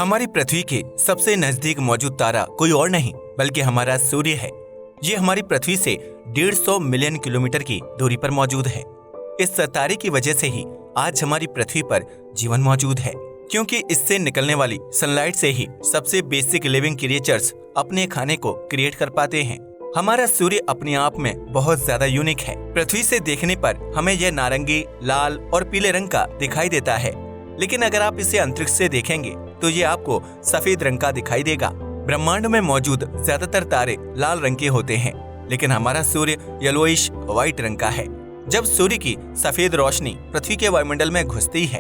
हमारी पृथ्वी के सबसे नजदीक मौजूद तारा कोई और नहीं बल्कि हमारा सूर्य है। ये हमारी पृथ्वी से 150 मिलियन किलोमीटर की दूरी पर मौजूद है। इस तारे की वजह से ही आज हमारी पृथ्वी पर जीवन मौजूद है, क्योंकि इससे निकलने वाली सनलाइट से ही सबसे बेसिक लिविंग क्रिएचर्स अपने खाने को क्रिएट कर पाते हैं। हमारा सूर्य अपने आप में बहुत ज्यादा यूनिक है। पृथ्वी से देखने पर हमें यह नारंगी, लाल और पीले रंग का दिखाई देता है, लेकिन अगर आप इसे अंतरिक्ष से देखेंगे तो ये आपको सफेद रंग का दिखाई देगा। ब्रह्मांड में मौजूद ज्यादातर तारे लाल रंग के होते हैं, लेकिन हमारा सूर्य येलोइश व्हाइट रंग का है। जब सूर्य की सफेद रोशनी पृथ्वी के वायुमंडल में घुसती है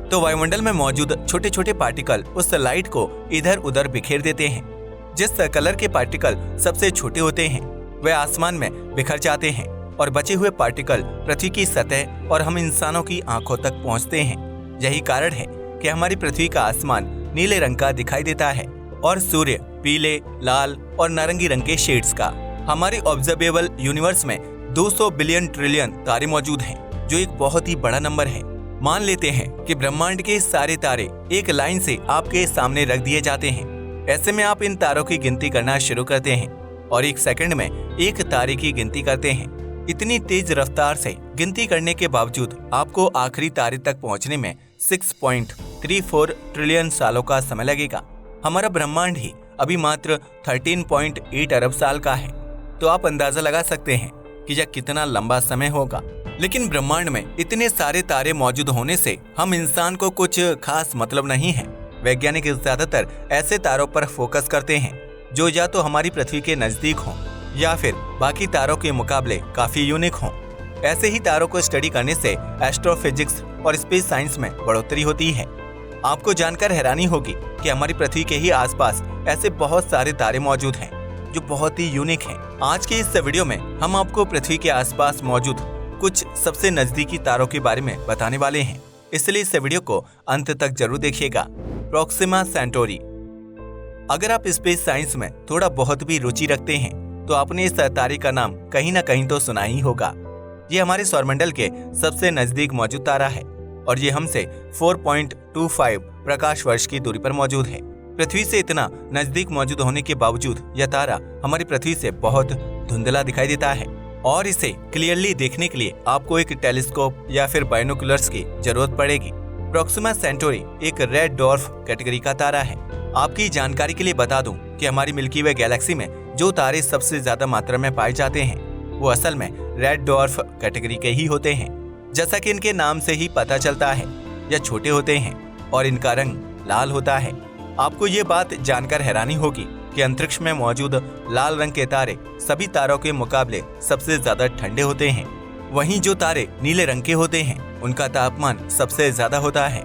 तो वायुमंडल में मौजूद छोटे छोटे पार्टिकल उस लाइट को इधर उधर बिखेर देते हैं। जिस कलर के पार्टिकल सबसे छोटे होते हैं वे आसमान में बिखर जाते हैं और बचे हुए पार्टिकल पृथ्वी की सतह और हम इंसानों की आंखों तक पहुंचते हैं। यही कारण है कि हमारी पृथ्वी का आसमान नीले रंग का दिखाई देता है और सूर्य पीले, लाल और नारंगी रंग के शेड्स का। हमारे ऑब्जर्वेबल यूनिवर्स में 200 बिलियन ट्रिलियन तारे मौजूद हैं, जो एक बहुत ही बड़ा नंबर है। मान लेते हैं कि ब्रह्मांड के सारे तारे एक लाइन से आपके सामने रख दिए जाते हैं। ऐसे में आप इन तारों की गिनती करना शुरू करते हैं और एक सेकंड में एक तारे की गिनती करते हैं। इतनी तेज रफ्तार से गिनती करने के बावजूद आपको आखिरी तारे तक पहुंचने में 6.34 ट्रिलियन सालों का समय लगेगा। हमारा ब्रह्मांड ही अभी मात्र 13.8 अरब साल का है, तो आप अंदाजा लगा सकते हैं कि यह कितना लंबा समय होगा। लेकिन ब्रह्मांड में इतने सारे तारे मौजूद होने से हम इंसान को कुछ खास मतलब नहीं है। वैज्ञानिक ज्यादातर ऐसे तारों पर फोकस करते हैं जो या तो हमारी पृथ्वी के नजदीक हों या फिर बाकी तारों के मुकाबले काफी यूनिक हों। ऐसे ही तारों को स्टडी करने से एस्ट्रोफिजिक्स और स्पेस साइंस में बढ़ोतरी होती है। आपको जानकर हैरानी होगी कि हमारी पृथ्वी के ही आसपास ऐसे बहुत सारे तारे मौजूद हैं जो बहुत ही यूनिक हैं। आज के इस वीडियो में हम आपको पृथ्वी के आसपास मौजूद कुछ सबसे नजदीकी तारों के बारे में बताने वाले हैं, इसलिए इस वीडियो को अंत तक जरूर देखिएगा। Proxima Centauri. अगर आप स्पेस साइंस में थोड़ा बहुत भी रुचि रखते हैं तो आपने इस तारे का नाम कहीं ना कहीं तो सुना ही होगा। ये हमारे सौरमंडल के सबसे नजदीक मौजूद तारा है और ये हमसे 4.25 प्रकाश वर्ष की दूरी पर मौजूद है। पृथ्वी से इतना नजदीक मौजूद होने के बावजूद यह तारा हमारी पृथ्वी से बहुत धुंधला दिखाई देता है और इसे क्लियरली देखने के लिए आपको एक टेलीस्कोप या फिर बाइनोकुलर्स की जरूरत पड़ेगी। प्रोक्सिमा सेंटोरी एक रेड डॉर्फ कैटेगरी का तारा है। आपकी जानकारी के लिए बता दूं कि हमारी मिल्की वे गैलेक्सी में जो तारे सबसे ज्यादा मात्रा में पाए जाते हैं वो असल में रेड डॉर्फ कैटेगरी के ही होते हैं। जैसा कि इनके नाम से ही पता चलता है, यह छोटे होते हैं और इनका रंग लाल होता है। आपको ये बात जानकर हैरानी होगी कि अंतरिक्ष में मौजूद लाल रंग के तारे सभी तारों के मुकाबले सबसे ज्यादा ठंडे होते हैं। वहीं जो तारे नीले रंग के होते हैं उनका तापमान सबसे ज्यादा होता है।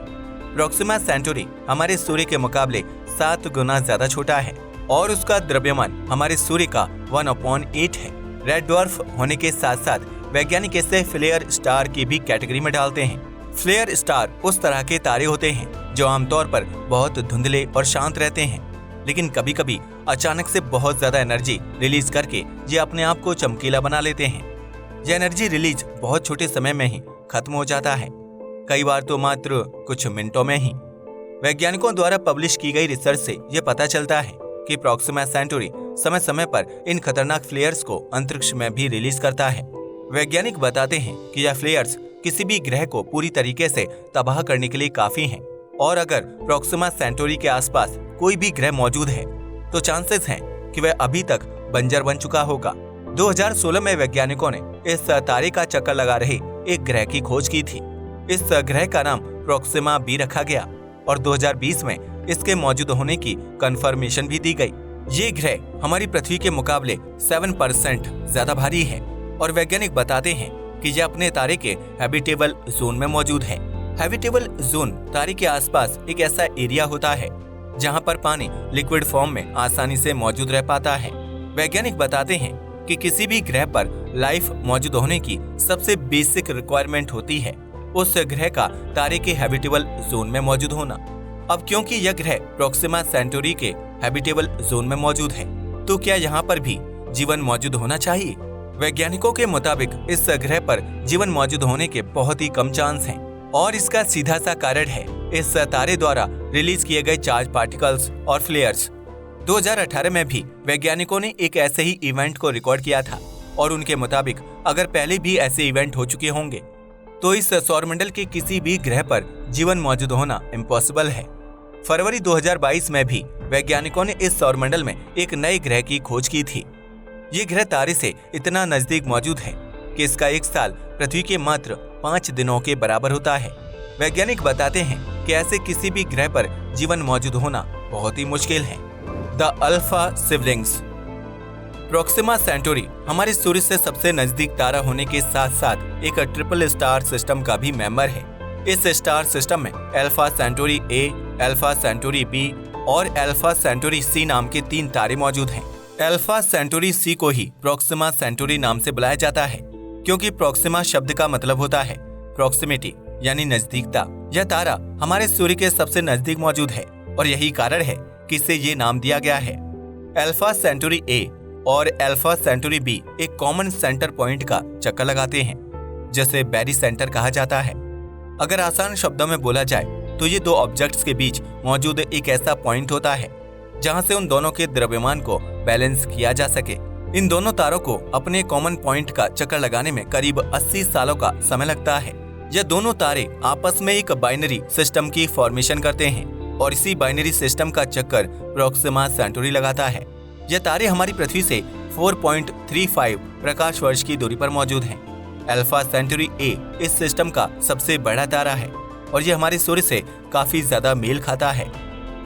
प्रोक्सिमा सेंटोरी हमारे सूर्य के मुकाबले 7 गुना ज्यादा छोटा है और उसका द्रव्यमान हमारे सूर्य का 1/8 है। रेड डॉर्फ होने के साथ साथ वैज्ञानिक इसे फ्लेयर स्टार की भी कैटेगरी में डालते हैं। फ्लेयर स्टार उस तरह के तारे होते हैं जो आमतौर पर बहुत धुंधले और शांत रहते हैं, लेकिन कभी कभी अचानक से बहुत ज्यादा एनर्जी रिलीज करके ये अपने आप को चमकीला बना लेते हैं। यह एनर्जी रिलीज बहुत छोटे समय में ही खत्म हो जाता है, कई बार तो मात्र कुछ मिनटों में ही। वैज्ञानिकों द्वारा पब्लिश की गई रिसर्च से यह पता चलता है कि प्रोक्सिमा सेंटोरी समय समय पर इन खतरनाक फ्लेयर्स को अंतरिक्ष में भी रिलीज करता है। वैज्ञानिक बताते हैं कि यह फ्लेयर्स किसी भी ग्रह को पूरी तरीके से तबाह करने के लिए काफी हैं और अगर प्रोक्सिमा सेंटोरी के आसपास कोई भी ग्रह मौजूद है तो चांसेस हैं कि वह अभी तक बंजर बन चुका होगा। 2016 में वैज्ञानिकों ने इस तारे का चक्कर लगा रहे एक ग्रह की खोज की थी। इस ग्रह का नाम प्रोक्सिमा बी रखा गया और 2020 में इसके मौजूद होने की कंफर्मेशन भी दी गई। ये ग्रह हमारी पृथ्वी के मुकाबले 7% ज्यादा भारी है और वैज्ञानिक बताते हैं कि यह अपने तारे के हैबिटेबल जोन में मौजूद है। हैबिटेबल जोन तारे के आसपास एक ऐसा एरिया होता है जहां पर पानी लिक्विड फॉर्म में आसानी से मौजूद रह पाता है। वैज्ञानिक बताते हैं कि किसी भी ग्रह पर लाइफ मौजूद होने की सबसे बेसिक रिक्वायरमेंट होती है उस ग्रह का तारे के हैबिटेबल जोन में मौजूद होना। अब क्योंकि यह ग्रह प्रोक्सिमा सेंटोरी के हैबिटेबल जोन में मौजूद है तो क्या यहाँ पर भी जीवन मौजूद होना चाहिए? वैज्ञानिकों के मुताबिक इस ग्रह पर जीवन मौजूद होने के बहुत ही कम चांस हैं और इसका सीधा सा कारण है इस तारे द्वारा रिलीज किए गए चार्ज पार्टिकल्स और फ्लेयर्स। 2018 में भी वैज्ञानिकों ने एक ऐसे ही इवेंट को रिकॉर्ड किया था और उनके मुताबिक अगर पहले भी ऐसे इवेंट हो चुके होंगे तो इस सौरमंडल के किसी भी ग्रह पर जीवन मौजूद होना इम्पॉसिबल है। फरवरी 2022 में भी वैज्ञानिकों ने इस सौरमंडल में एक नए ग्रह की खोज की थी। ये ग्रह तारे से इतना नजदीक मौजूद है कि इसका एक साल पृथ्वी के मात्र 5 दिनों के बराबर होता है। वैज्ञानिक बताते हैं कि ऐसे किसी भी ग्रह पर जीवन मौजूद होना बहुत ही मुश्किल है। The alpha siblings. Proxima Centauri हमारे सूर्य से सबसे नजदीक तारा होने के साथ साथ एक ट्रिपल स्टार सिस्टम का भी मेंबर है। इस स्टार सिस्टम में Alpha Centauri A, Alpha Centauri B और अल्फा सेंटोरी सी नाम के 3 तारे मौजूद हैं। अल्फा सेंटोरी सी को ही प्रोक्सिमा सेंटोरी नाम से बुलाया जाता है क्योंकि प्रोक्सिमा शब्द का मतलब होता है प्रॉक्सिमिटी यानी नजदीकता। यह तारा हमारे सूर्य के सबसे नजदीक मौजूद है और यही कारण है कि इसे ये नाम दिया गया है। अल्फा सेंटोरी ए और अल्फा सेंटोरी बी एक कॉमन सेंटर पॉइंट का चक्कर लगाते हैं जिसे बैरी सेंटर कहा जाता है। अगर आसान शब्दों में बोला जाए तो ये 2 ऑब्जेक्ट्स के बीच मौजूद एक ऐसा पॉइंट होता है जहां से उन दोनों के द्रव्यमान को बैलेंस किया जा सके। इन दोनों तारों को अपने कॉमन पॉइंट का चक्कर लगाने में करीब 80 सालों का समय लगता है। यह दोनों तारे आपस में एक बाइनरी सिस्टम की फॉर्मेशन करते हैं और इसी बाइनरी सिस्टम का चक्कर प्रोक्सिमा सेंटोरी लगाता है। यह तारे हमारी पृथ्वी से 4.35 प्रकाश वर्ष की दूरी पर मौजूद हैं। अल्फा सेंटोरी ए इस सिस्टम का सबसे बड़ा तारा है और यह हमारे सूर्य से काफी ज्यादा मेल खाता है।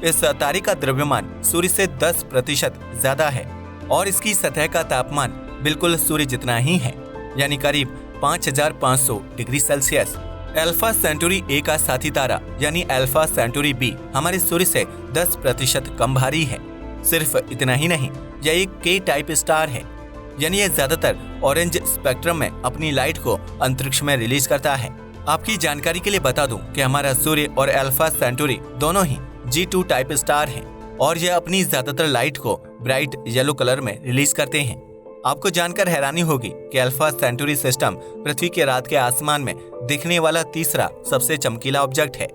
इस तारे का द्रव्यमान सूर्य से 10% ज्यादा है और इसकी सतह का तापमान बिल्कुल सूर्य जितना ही है यानी करीब 5500 डिग्री सेल्सियस। अल्फा सेंटोरी ए का साथी तारा यानी अल्फा सेंटोरी बी हमारे सूर्य से 10% कम भारी है। सिर्फ इतना ही नहीं, यह एक के टाइप स्टार है यानी यह ज्यादातर ऑरेंज स्पेक्ट्रम में अपनी लाइट को अंतरिक्ष में रिलीज करता है। आपकी जानकारी के लिए बता दूं कि हमारा सूर्य और अल्फा सेंटोरी दोनों ही G2 टाइप स्टार हैं और यह अपनी ज्यादातर लाइट को ब्राइट येलो कलर में रिलीज करते हैं। आपको जानकर हैरानी होगी कि अल्फा सेंटोरी सिस्टम पृथ्वी के रात के आसमान में दिखने वाला तीसरा सबसे चमकीला ऑब्जेक्ट है।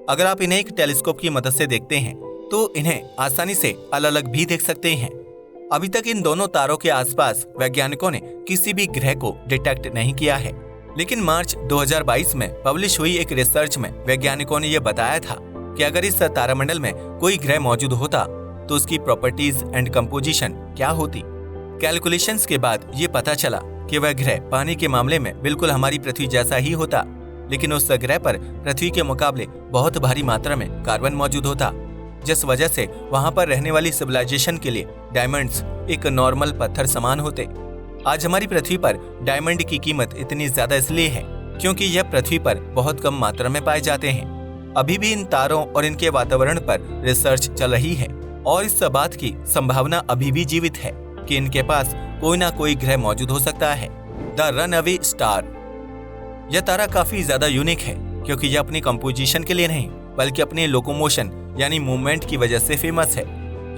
अगर आप इन्हें एक टेलीस्कोप की मदद से देखते हैं तो इन्हें आसानी से अलग अलग भी देख सकते हैं। अभी तक इन दोनों तारों के आसपास वैज्ञानिकों ने किसी भी ग्रह को डिटेक्ट नहीं किया है, लेकिन मार्च 2022 में पब्लिश हुई एक रिसर्च में वैज्ञानिकों ने यह बताया था कि अगर इस तारामंडल में कोई ग्रह मौजूद होता तो उसकी प्रॉपर्टीज एंड कंपोजिशन क्या होती। कैलकुलेशंस के बाद ये पता चला कि वह ग्रह पानी के मामले में बिल्कुल हमारी पृथ्वी जैसा ही होता, लेकिन उस ग्रह पर पृथ्वी के मुकाबले बहुत भारी मात्रा में कार्बन मौजूद होता, जिस वजह से वहां पर रहने वाली सिविलाइजेशन के लिए डायमंड्स एक नॉर्मल पत्थर समान होते। आज हमारी पृथ्वी पर डायमंड की कीमत इतनी ज्यादा इसलिए है क्योंकि यह पृथ्वी पर बहुत कम मात्रा में पाए जाते हैं। अभी भी इन तारों और इनके वातावरण पर रिसर्च चल रही है और इस बात की संभावना अभी भी जीवित है कि इनके पास कोई ना कोई ग्रह मौजूद हो सकता है। The runaway star. यह तारा काफी ज्यादा यूनिक है क्योंकि यह अपनी कंपोजिशन के लिए नहीं बल्कि अपने लोकोमोशन यानी मूवमेंट की वजह से फेमस है।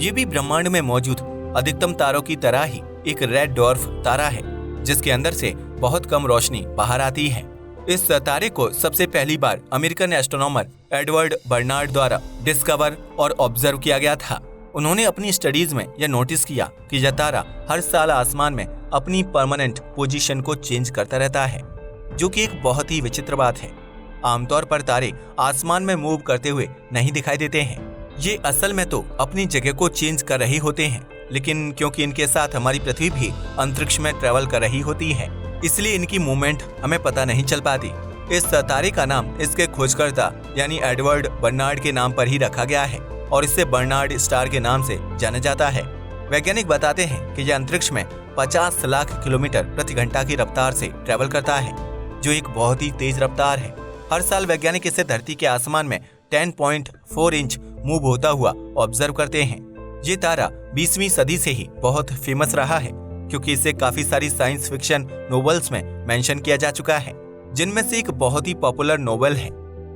ये भी ब्रह्मांड में मौजूद अधिकतम तारों की तरह ही एक रेड डॉर्फ तारा है जिसके अंदर से बहुत कम रोशनी बाहर आती है। इस तारे को सबसे पहली बार अमेरिकन एस्ट्रोनॉमर एडवर्ड बर्नार्ड द्वारा डिस्कवर और ऑब्जर्व किया गया था। उन्होंने अपनी स्टडीज में यह नोटिस किया कि यह तारा हर साल आसमान में अपनी परमानेंट पोजीशन को चेंज करता रहता है, जो कि एक बहुत ही विचित्र बात है। आमतौर पर तारे आसमान में मूव करते हुए नहीं दिखाई देते हैं। ये असल में तो अपनी जगह को चेंज कर रही होते हैं, लेकिन क्योंकि इनके साथ हमारी पृथ्वी भी अंतरिक्ष में ट्रेवल कर रही होती है, इसलिए इनकी मूवमेंट हमें पता नहीं चल पाती। इस तारे का नाम इसके खोजकर्ता यानी एडवर्ड बर्नार्ड के नाम पर ही रखा गया है और इसे बर्नार्ड स्टार के नाम से जाना जाता है। वैज्ञानिक बताते हैं कि यह अंतरिक्ष में 50 लाख किलोमीटर प्रति घंटा की रफ्तार से ट्रेवल करता है, जो एक बहुत ही तेज रफ्तार है। हर साल वैज्ञानिक इसे धरती के आसमान में 10.4 इंच मूव होता हुआ ऑब्जर्व करते हैं। ये तारा 20वीं सदी से ही बहुत फेमस रहा है क्योंकि इसे काफी सारी साइंस फिक्शन नोवेल्स में मेंशन किया जा चुका है, जिनमें से एक बहुत ही पॉपुलर नोवेल है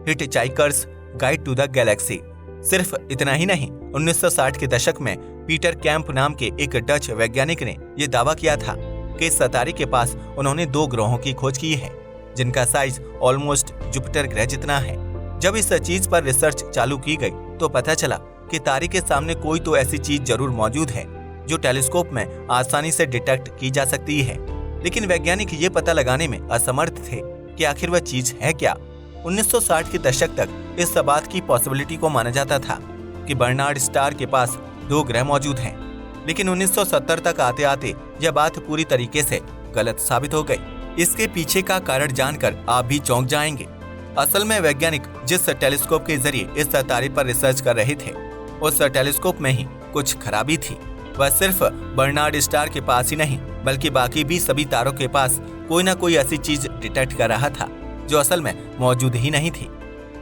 हिटचाइकर्स गाइड टू द गैलेक्सी। सिर्फ इतना ही नहीं, 1960 के दशक में पीटर कैंप नाम के एक डच वैज्ञानिक ने यह दावा किया था कि इस तारे के पास उन्होंने 2 ग्रहों की खोज की है जिनका साइज ऑलमोस्ट जुपिटर ग्रह जितना है। जब इस चीज पर रिसर्च चालू की गई तो पता चला कि तारे के सामने कोई तो ऐसी चीज जरूर मौजूद है जो टेलीस्कोप में आसानी से डिटेक्ट की जा सकती है। लेकिन वैज्ञानिक ये पता लगाने में असमर्थ थे कि आखिर वह चीज है क्या। 1960 के दशक तक इस बात की पॉसिबिलिटी को माना जाता था कि बर्नार्ड स्टार के पास 2 ग्रह मौजूद हैं, लेकिन 1970 तक आते आते यह बात पूरी तरीके से गलत साबित हो गई। इसके पीछे का कारण जानकर आप भी चौंक जाएंगे। असल में वैज्ञानिक जिस टेलीस्कोप के जरिए इस तारे पर रिसर्च कर रहे थे, उस टेलीस्कोप में ही कुछ खराबी थी। वह सिर्फ बर्नार्ड स्टार के पास ही नहीं बल्कि बाकी भी सभी तारों के पास कोई ना कोई ऐसी चीज डिटेक्ट कर रहा था जो असल में मौजूद ही नहीं थी।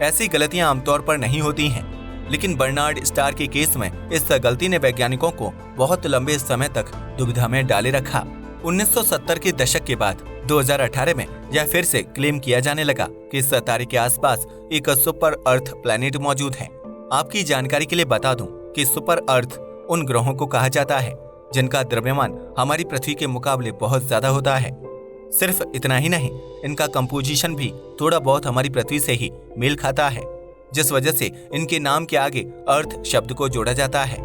ऐसी गलतियां आमतौर पर नहीं होती हैं, लेकिन बर्नार्ड स्टार के केस में इस गलती ने वैज्ञानिकों को बहुत लंबे समय तक दुविधा में डाले रखा। 1970 के दशक के बाद 2018 में यह फिर से क्लेम किया जाने लगा कि इस तारे के आसपास एक सुपर अर्थ प्लैनेट मौजूद है। आपकी जानकारी के लिए बता दूं कि सुपर अर्थ उन ग्रहों को कहा जाता है जिनका द्रव्यमान हमारी पृथ्वी के मुकाबले बहुत ज्यादा होता है। सिर्फ इतना ही नहीं, इनका कंपोजिशन भी थोड़ा बहुत हमारी पृथ्वी से ही मेल खाता है, जिस वजह से इनके नाम के आगे अर्थ शब्द को जोड़ा जाता है।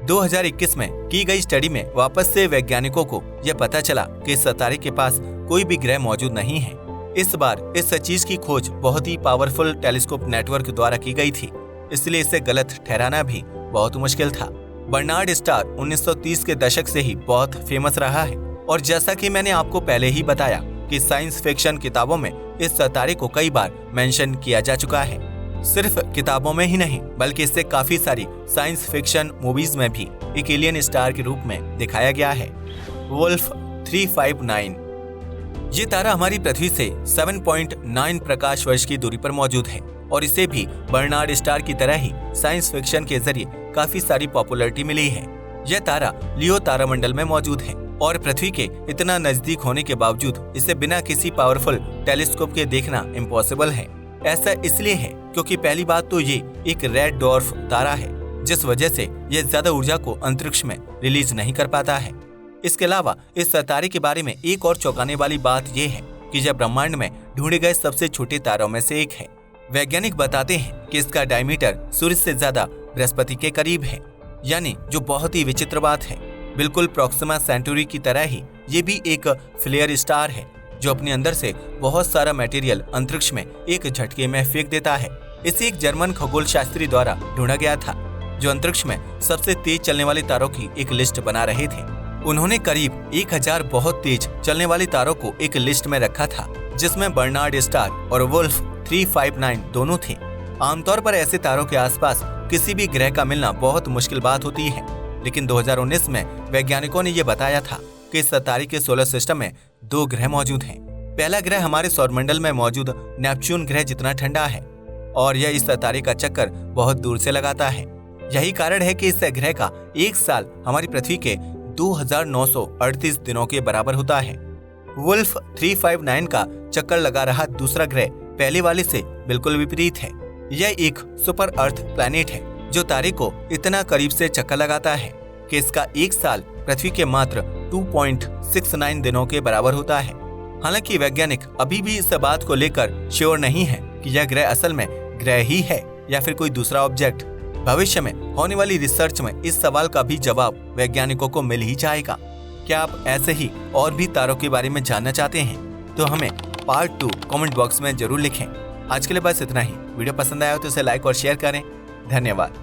2021 में की गई स्टडी में वापस से वैज्ञानिकों को यह पता चला कि इस तारे के पास कोई भी ग्रह मौजूद नहीं है। इस बार इस चीज की खोज बहुत ही पावरफुल टेलीस्कोप नेटवर्क द्वारा की गई थी, इसलिए इसे गलत ठहराना भी बहुत मुश्किल था। बर्नार्ड स्टार 1930 के दशक से ही बहुत फेमस रहा है और जैसा कि मैंने आपको पहले ही बताया कि साइंस फिक्शन किताबों में इस तारे को कई बार मेंशन किया जा चुका है। सिर्फ किताबों में ही नहीं बल्कि इससे काफी सारी साइंस फिक्शन मूवीज में भी एक एलियन स्टार के रूप में दिखाया गया है, वुल्फ 359। ये तारा हमारी पृथ्वी से 7.9 प्रकाश वर्ष की दूरी पर मौजूद है और इसे भी बर्नार्ड स्टार की तरह ही साइंस फिक्शन के जरिए काफी सारी पॉपुलैरिटी मिली है। यह तारा लियो तारामंडल में मौजूद है और पृथ्वी के इतना नजदीक होने के बावजूद इसे बिना किसी पावरफुल टेलीस्कोप के देखना इम्पॉसिबल है। ऐसा इसलिए है क्योंकि पहली बात तो ये एक रेड डॉर्फ तारा है, जिस वजह से यह ज्यादा ऊर्जा को अंतरिक्ष में रिलीज नहीं कर पाता है। इसके अलावा इस तारे के बारे में एक और चौंकाने वाली बात यह है कि यह ब्रह्मांड में ढूंढे गए सबसे छोटे तारों में से एक है। वैज्ञानिक बताते हैं कि इसका डायमीटर सूर्य से ज्यादा बृहस्पति के करीब है, यानी जो बहुत ही विचित्र बात है। बिल्कुल प्रॉक्सिमा सेंटुरी की तरह ही ये भी एक फ्लेयर स्टार है जो अपने अंदर से बहुत सारा मटेरियल अंतरिक्ष में एक झटके में फेंक देता है। इसे एक जर्मन खगोल शास्त्री द्वारा ढूंढा गया था जो अंतरिक्ष में सबसे तेज चलने वाले तारों की एक लिस्ट बना रहे थे। उन्होंने करीब 1000 बहुत तेज चलने वाले तारों को एक लिस्ट में रखा था, जिसमें बर्नार्ड स्टार और वुल्फ 359 दोनों थे। आमतौर पर ऐसे तारों के आसपास किसी भी ग्रह का मिलना बहुत मुश्किल बात होती है, लेकिन 2019 में वैज्ञानिकों ने यह बताया था कि इस तारे के सोलर सिस्टम में 2 ग्रह मौजूद हैं। पहला ग्रह हमारे सौरमंडल में मौजूद नेपच्यून ग्रह जितना ठंडा है और यह इस तारे का चक्कर बहुत दूर से लगाता है। यही कारण है कि इस ग्रह का 1 साल हमारी पृथ्वी के 2938 दिनों के बराबर होता है। वुल्फ 359 का चक्कर लगा रहा दूसरा ग्रह पहले वाले से बिल्कुल विपरीत है। यह एक सुपर अर्थ प्लैनेट है जो तारे को इतना करीब से चक्कर लगाता है कि इसका 1 साल पृथ्वी के मात्र 2.69 दिनों के बराबर होता है। हालांकि वैज्ञानिक अभी भी इस बात को लेकर श्योर नहीं है कि यह ग्रह असल में ग्रह ही है या फिर कोई दूसरा ऑब्जेक्ट। भविष्य में होने वाली रिसर्च में इस सवाल का भी जवाब वैज्ञानिकों को मिल ही जाएगा। क्या आप ऐसे ही और भी तारों के बारे में जानना चाहते हैं तो हमें पार्ट 2 कमेंट बॉक्स में जरूर लिखें। आज के लिए बस इतना ही। वीडियो पसंद आया हो तो इसे लाइक और शेयर करें। धन्यवाद।